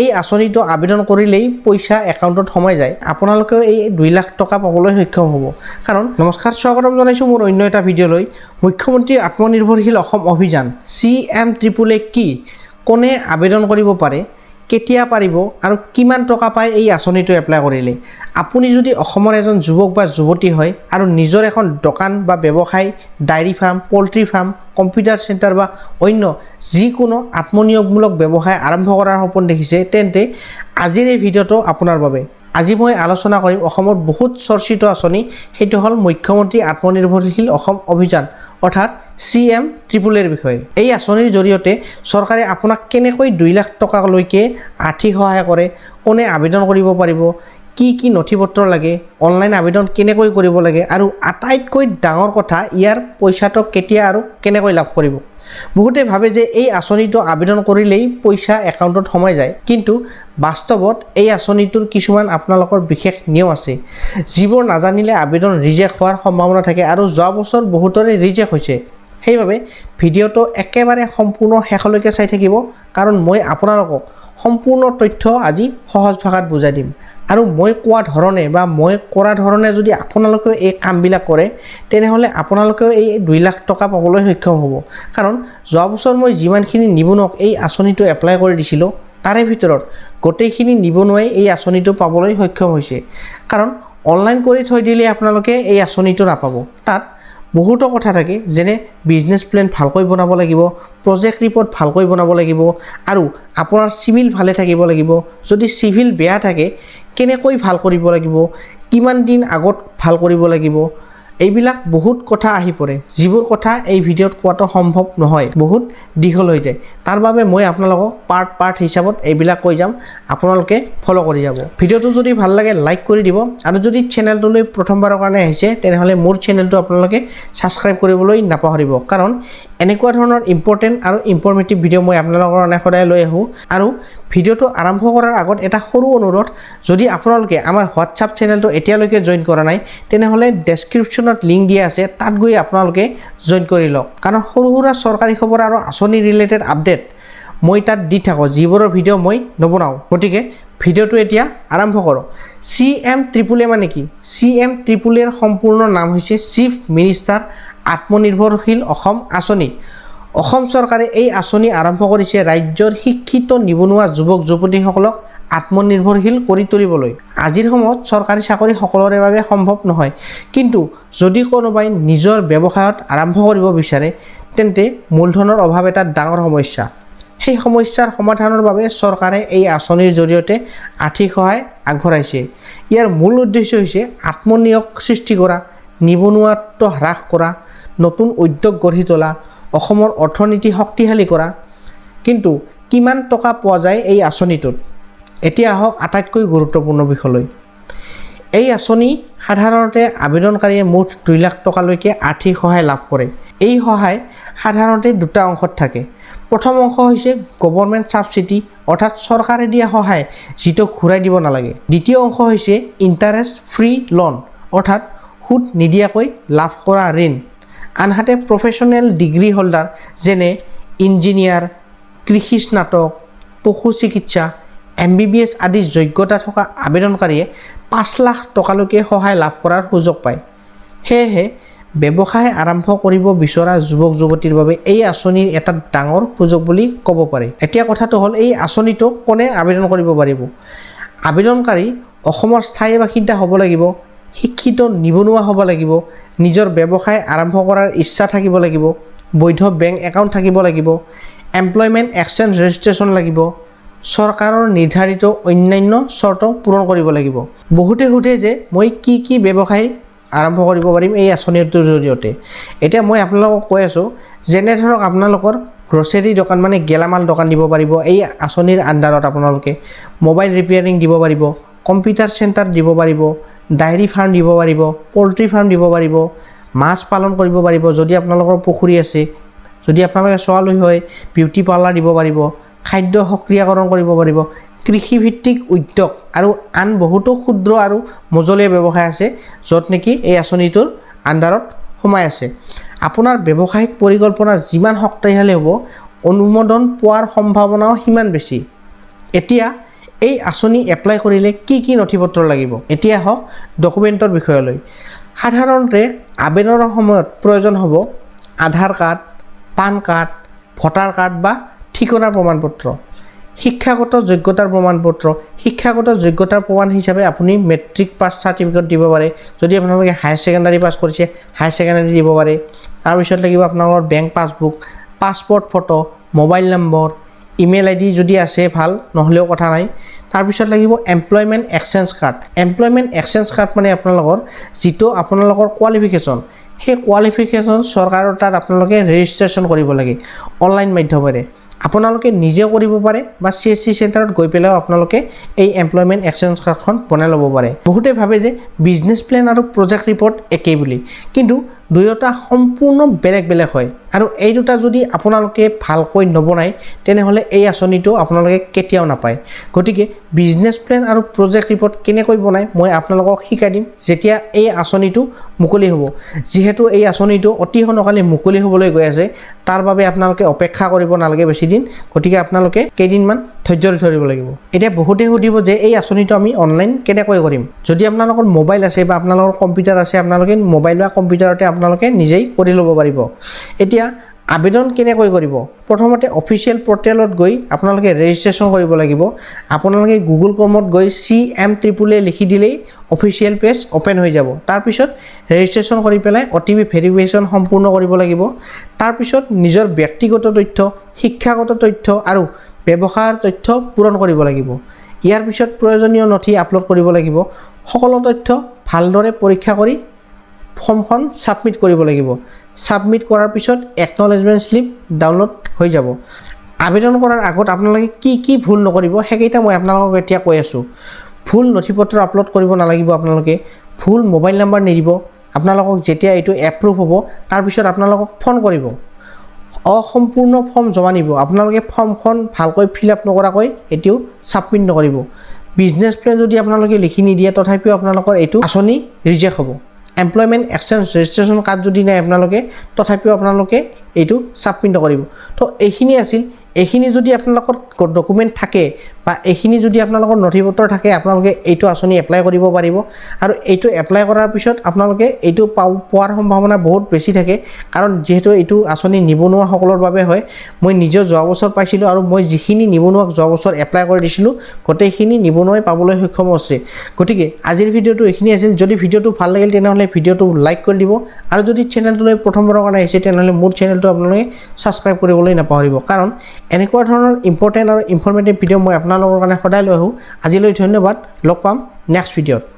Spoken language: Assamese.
এই আঁচনিটো আবেদন কৰিলেই পইচা একাউণ্টত সোমাই যায় আপোনালোকেও এই 2 লাখ টকা পাবলৈ সক্ষম হ'ব কাৰণ নমস্কাৰ স্বাগতম জনাইছোঁ মোৰ অন্য এটা ভিডিঅ'লৈ মুখ্যমন্ত্ৰী আত্মনিৰ্ভৰশীল অসম অভিযান CMAAA কি কোনে আবেদন কৰিব পাৰে কেতিয়া পাৰিব আৰু কিমান টকা পায় এই আঁচনিটো এপ্লাই কৰিলে আপুনি যদি অসমৰ এজন যুৱক বা যুৱতী হয় আৰু নিজৰ এখন দোকান বা ব্যৱসায় dairy farm poultry farm computer centre বা অন্য যিকোনো আত্মনিয়োগমূলক ব্যৱসায় আৰম্ভ কৰাৰ সপোন দেখিছে তেন্তে আজিৰ এই ভিডিঅ'টো আপোনাৰ বাবে আজি মই আলোচনা কৰিম অসমৰ বহুত চৰ্চিত আঁচনি সেইটো হ'ল মুখ্যমন্ত্ৰী আত্মনিৰ্ভৰশীল অসম অভিযান অৰ্থাৎ CMAAAৰ বিষয়ে এই আঁচনিৰ জৰিয়তে চৰকাৰে আপোনাক কেনেকৈ 2 লাখ টকালৈকে আৰ্থিক সহায় কৰে কোনে আবেদন কৰিব পাৰিব কি নথিপত্ৰ লাগে অনলাইন আবেদন কেনেকৈ কৰিব লাগে আৰু আটাইতকৈ ডাঙৰ কথা ইয়াৰ পইচাটো কেতিয়া আৰু কেনেকৈ লাভ কৰিব বহুতে ভাবে যে এই আঁচনিটো আবেদন কৰিলেই পইচা একাউণ্টত সোমাই যায় কিন্তু বাস্তৱত এই আঁচনিটোৰ কিছুমান আপোনালোকৰ বিশেষ নিয়ম আছে যিবোৰ নাজানিলে আবেদন ৰিজেক্ট হোৱাৰ সম্ভাৱনা থাকে আৰু যোৱা বছৰ বহুতৰে ৰিজেক্ট হৈছে সেইবাবে ভিডিঅ'টো একেবাৰে সম্পূৰ্ণ শেষলৈকে চাই থাকিব কাৰণ মই আপোনালোকক সম্পূৰ্ণ তথ্য আজি সহজ ভাষাত বুজাই দিম আৰু মই কোৱা ধৰণে বা মই কৰা ধৰণে যদি আপোনালোকে এই কামবিলাক কৰে তেনেহ'লে আপোনালোকেও এই 2 লাখ টকা পাবলৈ সক্ষম হ'ব কাৰণ যোৱা বছৰ মই যিমানখিনি নিবনুৱাক এই আঁচনিটো এপ্লাই কৰি দিছিলোঁ তাৰে ভিতৰত গোটেইখিনি নিবনুৱাই এই আঁচনিটো পাবলৈ সক্ষম হৈছে কাৰণ অনলাইন কৰি থৈ দিলে আপোনালোকে এই আঁচনিটো নাপাব তাত বহুতো কথা থাকে যেনে বিজনেছ প্লেন ভালকৈ বনাব লাগিব প্ৰজেক্ট ৰিপৰ্ট ভালকৈ বনাব লাগিব আৰু আপোনাৰ চিভিল ভালে থাকিব লাগিব যদি চিভিল বেয়া থাকে কেনেকৈ ভাল কৰিব লাগিব কিমান দিন আগত ভাল কৰিব লাগিব এইবিলাক বহুত কথা আহি পৰে যিবোৰ কথা এই ভিডিঅ'ত কোৱাটো সম্ভৱ নহয় বহুত দীঘল হৈ যায় তাৰ বাবে মই আপোনালোকক পাৰ্ট হিচাপত এইবিলাক কৈ যাম আপোনালোকে ফলো কৰি যাব ভিডিঅ'টো যদি ভাল লাগে লাইক কৰি দিব আৰু যদি চেনেলটোলৈ প্ৰথমবাৰৰ কাৰণে আহিছে তেনেহ'লে মোৰ চেনেলটো আপোনালোকে ছাবস্ক্ৰাইব কৰিবলৈ নাপাহৰিব কাৰণ এনেকুৱা ধৰণৰ ইম্পৰ্টেণ্ট আৰু ইনফৰ্মেটিভ ভিডিঅ' মই আপোনালোকৰ কাৰণে সদায় লৈ আহোঁ আৰু ভিডিঅ'টো আৰম্ভ কৰাৰ আগত এটা সৰু অনুৰোধ যদি আপোনালোকে আমাৰ হোৱাটছআপ চেনেলটো এতিয়ালৈকে জইন কৰা নাই তেনেহ'লে ডেছক্ৰিপশ্যনত লিংক দিয়া আছে তাত গৈ আপোনালোকে জইন কৰি লওক কাৰণ সৰু সুৰা চৰকাৰী খবৰ আৰু আঁচনি ৰিলেটেড আপডেট মই তাত দি থাকোঁ যিবোৰৰ ভিডিঅ' মই নবনাওঁ গতিকে ভিডিঅ'টো এতিয়া আৰম্ভ কৰোঁ CMAAA মানে কি CMAAৰ সম্পূৰ্ণ নাম হৈছে চিফ মিনিষ্টাৰ আত্মনিৰ্ভৰশীল অসম আঁচনি অসম চৰকাৰে এই আঁচনি আৰম্ভ কৰিছে ৰাজ্যৰ শিক্ষিত নিবনুৱা যুৱক যুৱতীসকলক আত্মনিৰ্ভৰশীল কৰি তুলিবলৈ আজিৰ সময়ত চৰকাৰী চাকৰি সকলোৰে বাবে সম্ভৱ নহয় কিন্তু যদি কোনোবাই নিজৰ ব্যৱসায়ত আৰম্ভ কৰিব বিচাৰে তেন্তে মূলধনৰ অভাৱ এটা ডাঙৰ সমস্যা সেই সমস্যাৰ সমাধানৰ বাবে চৰকাৰে এই আঁচনিৰ জৰিয়তে আৰ্থিক সহায় আগবঢ়াইছে ইয়াৰ মূল উদ্দেশ্য হৈছে আত্মনিয়োগ সৃষ্টি কৰা নিবনুৱাত্ব হ্ৰাস কৰা নতুন উদ্যোগ গঢ়ি তোলা অসমৰ অৰ্থনীতি শক্তিশালী কৰা কিন্তু কিমান টকা পোৱা যায় এই আঁচনিটোত এতিয়া আহক আটাইতকৈ গুৰুত্বপূৰ্ণ বিষয়লৈ এই আঁচনি সাধাৰণতে আবেদনকাৰীয়ে মুঠ 2 লাখ টকালৈকে আৰ্থিক সহায় লাভ কৰে এই সহায় সাধাৰণতে দুটা অংশত থাকে প্ৰথম অংশ হৈছে গভৰ্ণমেণ্ট ছাবচিডি অৰ্থাৎ চৰকাৰে দিয়া সহায় যিটো ঘূৰাই দিব নালাগে দ্বিতীয় অংশ হৈছে ইণ্টাৰেষ্ট ফ্ৰী লোন অৰ্থাৎ সুদ নিদিয়াকৈ লাভ কৰা ঋণ আনহাতে প্ৰফেশ্যনেল ডিগ্ৰী হোল্ডাৰ যেনে ইঞ্জিনিয়াৰ কৃষি স্নাতক পশু চিকিৎসা MBBS আদি যোগ্যতা থকা আবেদনকাৰীয়ে 5 লাখ টকালৈকে সহায় লাভ কৰাৰ সুযোগ পায় সেয়েহে ব্যৱসায় আৰম্ভ কৰিব বিচৰা যুৱক যুৱতীৰ বাবে এই আঁচনিৰ এটা ডাঙৰ সুযোগ বুলি ক'ব পাৰি এতিয়া কথাটো হ'ল এই আঁচনিটো কোনে আবেদন কৰিব পাৰিব আবেদনকাৰী অসমৰ স্থায়ী বাসিন্দা হ'ব লাগিব শিক্ষিত নিবনুৱা হ'ব লাগিব নিজৰ ব্যৱসায় আৰম্ভ কৰাৰ ইচ্ছা থাকিব লাগিব বৈধ বেংক একাউণ্ট থাকিব লাগিব এমপ্লয়মেণ্ট এক্সচেঞ্জ ৰেজিষ্ট্ৰেশ্যন লাগিব চৰকাৰৰ নিৰ্ধাৰিত অন্যান্য চৰ্ত পূৰণ কৰিব লাগিব বহুতে সোধে যে মই কি ব্যৱসায় আৰম্ভ কৰিব পাৰিম এই আঁচনিটোৰ জৰিয়তে এতিয়া মই আপোনালোকক কৈ আছোঁ যেনে ধৰক আপোনালোকৰ গ্ৰচাৰী দোকান মানে গেলামাল দোকান দিব পাৰিব এই আঁচনিৰ আণ্ডাৰত আপোনালোকে মোবাইল ৰিপেয়াৰিং দিব পাৰিব কম্পিউটাৰ চেণ্টাৰ দিব পাৰিব ডায়েৰী ফাৰ্ম দিব পাৰিব পোল্ট্ৰি ফাৰ্ম দিব পাৰিব মাছ পালন কৰিব পাৰিব যদি আপোনালোকৰ পুখুৰী আছে যদি আপোনালোকে ছোৱালী হয় বিউটি পাৰ্লাৰ দিব পাৰিব খাদ্য সক্ৰিয়াকৰণ কৰিব পাৰিব কৃষিভিত্তিক উদ্যোগ আৰু আন বহুতো ক্ষুদ্ৰ আৰু মজলীয়া ব্যৱসায় আছে য'ত নেকি এই আঁচনিটোৰ আণ্ডাৰত সোমাই আছে আপোনাৰ ব্যৱসায়িক পৰিকল্পনা যিমান শক্তিশালী হ'ব অনুমোদন পোৱাৰ সম্ভাৱনাও সিমান বেছি এতিয়া এই আঁচনি এপ্লাই কৰিলে কি কি নথিপত্ৰ লাগিব এতিয়া হওক ডকুমেণ্টৰ বিষয়লৈ সাধাৰণতে আবেদনৰ সময়ত প্ৰয়োজন হ'ব Aadhaar card PAN card voter card বা ঠিকনাৰ প্ৰমাণপত্ৰ শিক্ষাগত যোগ্যতাৰ প্ৰমাণপত্ৰ শিক্ষাগত যোগ্যতাৰ প্ৰমাণ হিচাপে আপুনি মেট্ৰিক পাছ চাৰ্টিফিকেট দিব পাৰে যদি আপোনালোকে হায়াৰ ছেকেণ্ডাৰী পাছ কৰিছে হায়াৰ ছেকেণ্ডাৰী দিব পাৰে তাৰপিছত লাগিব আপোনালোকৰ bank passbook passport photo mobile number email ID যদি আছে ভাল নহ'লেও কথা নাই তাৰপিছত লাগিব এমপ্লয়মেণ্ট এক্সচেঞ্জ কাৰ্ড মানে আপোনালোকৰ যিটো আপোনালোকৰ কোৱালিফিকেশ্যন সেই কোৱালিফিকেশ্যন চৰকাৰৰ তাত আপোনালোকে ৰেজিষ্ট্ৰেশ্যন কৰিব লাগে অনলাইন মাধ্যমেৰে আপোনালোকে নিজে কৰিব পাৰে বা CSC চেণ্টাৰত গৈ পেলাইও আপোনালোকে এই এমপ্লয়মেণ্ট এক্সচেঞ্জ কাৰ্ডখন বনাই ল'ব পাৰে বহুতে ভাবে যে বিজনেছ প্লেন আৰু প্ৰজেক্ট ৰিপৰ্ট একেই বুলি কিন্তু দুয়োটা সম্পূৰ্ণ বেলেগ বেলেগ হয় আৰু এই দুটা যদি আপোনালোকে ভালকৈ নবনায় তেনেহ'লে এই আঁচনিটো আপোনালোকে কেতিয়াও নাপায় গতিকে বিজনেছ প্লেন আৰু প্ৰজেক্ট ৰিপৰ্ট কেনেকৈ বনায় মই আপোনালোকক শিকাই দিম যেতিয়া এই আঁচনিটো মুকলি হ'ব যিহেতু এই আঁচনিটো অতি সোনকালে মুকলি হ'বলৈ গৈ আছে তাৰ বাবে আপোনালোকে অপেক্ষা কৰিব নালাগে বেছি দিন গতিকে আপোনালোকে কেইদিনমান ধৈৰ্য ধৰিব লাগিব এতিয়া বহুতে সুধিব যে এই আঁচনিটো আমি অনলাইন কেনেকৈ কৰিম যদি আপোনালোকৰ মোবাইল আছে বা আপোনালোকৰ কম্পিউটাৰ আছে আপোনালোকে মোবাইল বা কম্পিউটাৰতে আপোনালোকে নিজেই কৰি ল'ব পাৰিব এতিয়া আবেদন কেনেকৈ কৰিব প্ৰথমতে অফিচিয়েল পৰ্টেলত গৈ আপোনালোকে ৰেজিষ্ট্ৰেশ্যন কৰিব লাগিব আপোনালোকে গুগল ক্ৰমত গৈ CMAAA লিখি দিলেই অফিচিয়েল পেজ ওপেন হৈ যাব তাৰপিছত ৰেজিষ্ট্ৰেশ্যন কৰি পেলাই OTP ভেৰিফিকেশ্যন সম্পূৰ্ণ কৰিব লাগিব তাৰপিছত নিজৰ ব্যক্তিগত তথ্য শিক্ষাগত তথ্য আৰু ব্যৱসায়ৰ তথ্য পূৰণ কৰিব লাগিব ইয়াৰ পিছত প্ৰয়োজনীয় নথি আপলোড কৰিব লাগিব সকলো তথ্য ভালদৰে পৰীক্ষা কৰি ফৰ্মখন সাবমিট কৰিব লাগিব সাবমিট কৰাৰ পিছত একনলেজমেণ্ট স্লিপ ডাউনলোড হৈ যাব আবেদন কৰাৰ আগত আপোনালোকে কি ভুল নকৰিব সেইকেইটা মই আপোনালোকক এতিয়া কৈ আছোঁ ভুল নথিপত্ৰ আপলোড কৰিব নালাগিব আপোনালোকে ভুল মোবাইল নম্বৰ নিদিব আপোনালোকক যেতিয়া এইটো এপ্ৰুভ হ'ব তাৰপিছত আপোনালোকক ফোন কৰিব অসম্পূৰ্ণ ফৰ্ম জমা নিব আপোনালোকে ফৰ্মখন ভালকৈ ফিল আপ নকৰাকৈ এতিয়াও সাবমিট নকৰিব বিজনেছ প্লেন যদি আপোনালোকে লিখি নিদিয়ে তথাপিও আপোনালোকৰ এইটো আঁচনি ৰিজেক্ট হ'ব এমপ্লয়মেণ্ট এক্সচেঞ্জ ৰেজিষ্ট্ৰেশ্যন কাৰ্ড যদি নাই আপোনালোকে তথাপিও আপোনালোকে এইটো সাবমিট নকৰিব তো এইখিনি আছিল এইখিনি যদি আপোনালোকৰ ডকুমেণ্ট থাকে বা এইখিনি যদি আপোনালোকৰ নথিপত্ৰ থাকে আপোনালোকে এইটো আঁচনি এপ্লাই কৰিব পাৰিব আৰু এইটো এপ্লাই কৰাৰ পিছত আপোনালোকে এইটো পোৱাৰ সম্ভাৱনা বহুত বেছি থাকে কাৰণ যিহেতু এইটো আঁচনি নিবনুৱাসকলৰ বাবে হয় মই নিজে যোৱা বছৰ পাইছিলোঁ আৰু মই যিখিনি নিবনুৱাক যোৱা বছৰ এপ্লাই কৰি দিছিলোঁ গোটেইখিনি নিবনুৱাই পাবলৈ সক্ষম হৈছে গতিকে আজিৰ ভিডিঅ'টো এইখিনি আছিল যদি ভিডিঅ'টো ভাল লাগিল তেনেহ'লে ভিডিঅ'টো লাইক কৰি দিব আৰু যদি চেনেলটোলৈ প্ৰথমবাৰৰ কাৰণে আহিছে তেনেহ'লে মোৰ চেনেলটো আপোনালোকে ছাবস্ক্ৰাইব কৰিবলৈ নাপাহৰিব কাৰণ এনেকুৱা ধৰণৰ ইম্পৰ্টেণ্ট আৰু ইনফৰ্মেটিভ ভিডিঅ' মই আপোনালোকৰ কাৰণে সদায় লৈ আহোঁ আজিলৈ ধন্যবাদ লগ পাম নেক্সট ভিডিঅ'ত